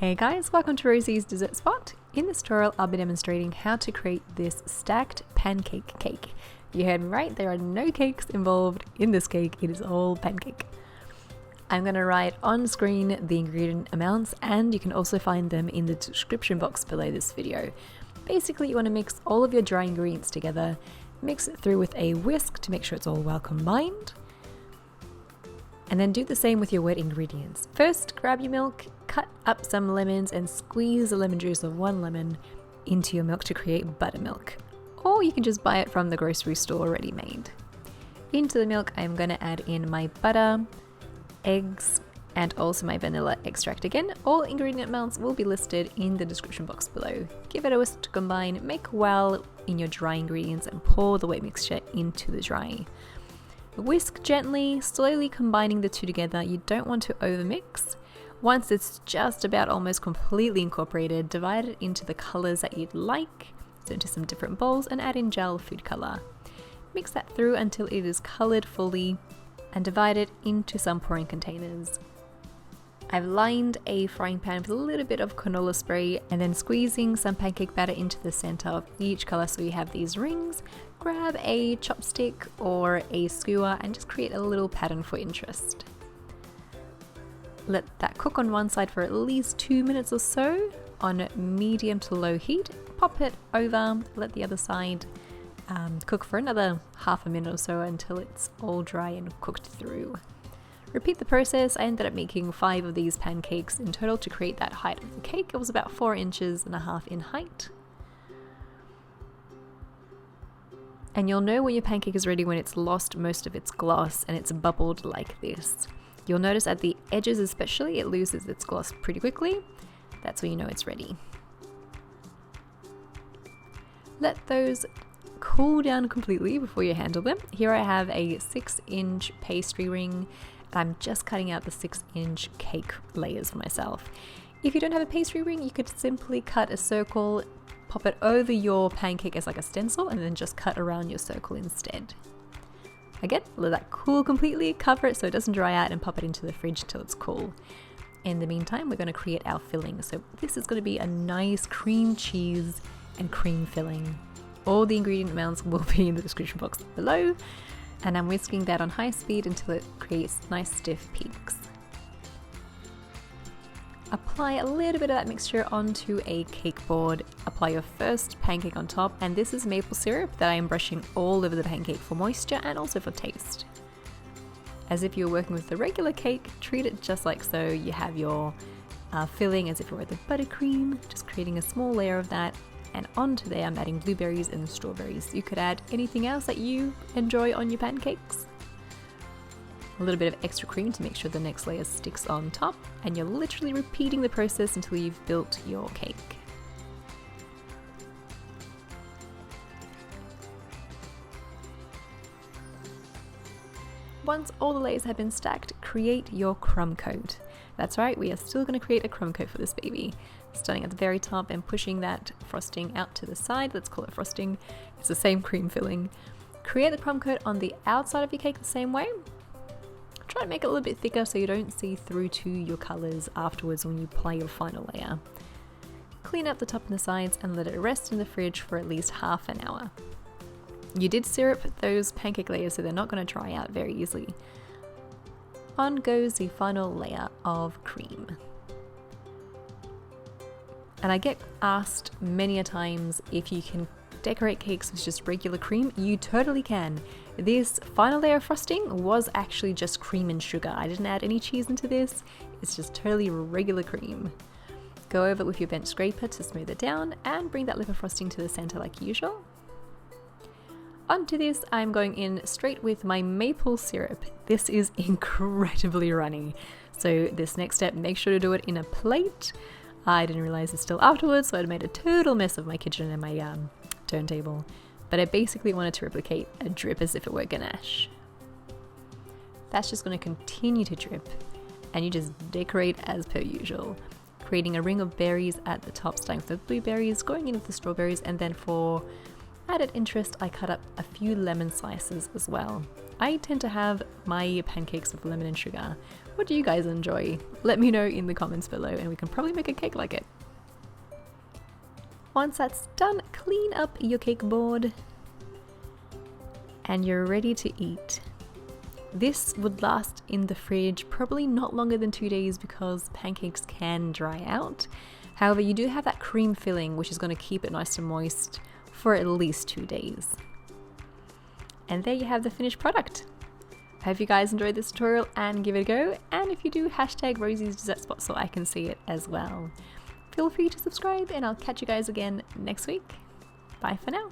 Hey guys, welcome to Rosie's Dessert Spot. In this tutorial, I'll be demonstrating how to create this stacked pancake cake. You heard me right, there are no cakes involved in this cake, it is all pancake. I'm going to write on screen the ingredient amounts and you can also find them in the description box below this video. Basically, you want to mix all of your dry ingredients together, mix it through with a whisk to make sure it's all well combined. And then do the same with your wet ingredients. First, grab your milk, cut up some lemons and squeeze the lemon juice of one lemon into your milk to create buttermilk. Or you can just buy it from the grocery store already made. Into the milk, I'm going to add in my butter, eggs, and also my vanilla extract again. All ingredient amounts will be listed in the description box below. Give it a whisk to combine, make well in your dry ingredients and pour the wet mixture into the dry. Whisk gently, slowly combining the two together. You don't want to overmix. Once it's just about almost completely incorporated, divide it into the colors that you'd like, so into some different bowls, and add in gel food color. Mix that through until it is colored fully and divide it into some pouring containers. I've lined a frying pan with a little bit of canola spray and then squeezing some pancake batter into the center of each color so you have these rings. Grab a chopstick or a skewer and just create a little pattern for interest. Let that cook on one side for at least 2 minutes or so on medium to low heat. Pop it over, let the other side cook for another half a minute or so until it's all dry and cooked through. Repeat the process. I ended up making 5 of these pancakes in total to create that height of the cake. It was about 4.5 inches in height. And you'll know when your pancake is ready when it's lost most of its gloss and it's bubbled like this. You'll notice at the edges especially, it loses its gloss pretty quickly. That's when you know it's ready. Let those cool down completely before you handle them. Here I have a 6-inch pastry ring. I'm just cutting out the 6-inch cake layers for myself. If you don't have a pastry ring, you could simply cut a circle, pop it over your pancake as like a stencil, and then just cut around your circle instead. Again, let that cool completely, cover it so it doesn't dry out, and pop it into the fridge until it's cool. In the meantime, we're going to create our filling. So this is going to be a nice cream cheese and cream filling. All the ingredient amounts will be in the description box below. And I'm whisking that on high speed until it creates nice stiff peaks. Apply a little bit of that mixture onto a cake board. Apply your first pancake on top, and this is maple syrup that I am brushing all over the pancake for moisture and also for taste. As if you're working with the regular cake, treat it just like so. You have your filling as if it were the buttercream, just creating a small layer of that. And onto there, I'm adding blueberries and strawberries. You could add anything else that you enjoy on your pancakes. A little bit of extra cream to make sure the next layer sticks on top. And you're literally repeating the process until you've built your cake. Once all the layers have been stacked, create your crumb coat. That's right, we are still going to create a crumb coat for this baby. Starting at the very top and pushing that frosting out to the side. Let's call it frosting. It's the same cream filling. Create the crumb coat on the outside of your cake the same way. Try to make it a little bit thicker so you don't see through to your colors afterwards when you apply your final layer. Clean up the top and the sides and let it rest in the fridge for at least half an hour. You did syrup those pancake layers so they're not going to dry out very easily. On goes the final layer of cream. And I get asked many a times if you can decorate cakes with just regular cream. You totally can. This final layer of frosting was actually just cream and sugar. I didn't add any cheese into this. It's just totally regular cream. Go over it with your bench scraper to smooth it down and bring that lip of frosting to the center like usual. Onto this, I'm going in straight with my maple syrup. This is incredibly runny. So this next step, make sure to do it in a plate. I didn't realize it's still afterwards, so I'd made a total mess of my kitchen and my turntable. But I basically wanted to replicate a drip as if it were ganache. That's just going to continue to drip, and you just decorate as per usual. Creating a ring of berries at the top, starting with the blueberries, going in with the strawberries, and then for added interest, I cut up a few lemon slices as well. I tend to have my pancakes with lemon and sugar. What do you guys enjoy? Let me know in the comments below and we can probably make a cake like it. Once that's done, clean up your cake board and you're ready to eat. This would last in the fridge probably not longer than 2 days because pancakes can dry out. However, you do have that cream filling which is going to keep it nice and moist for at least 2 days. And there you have the finished product. I hope you guys enjoyed this tutorial and give it a go. And if you do, hashtag Rosie's Dessert Spot so I can see it as well. Feel free to subscribe and I'll catch you guys again next week. Bye for now.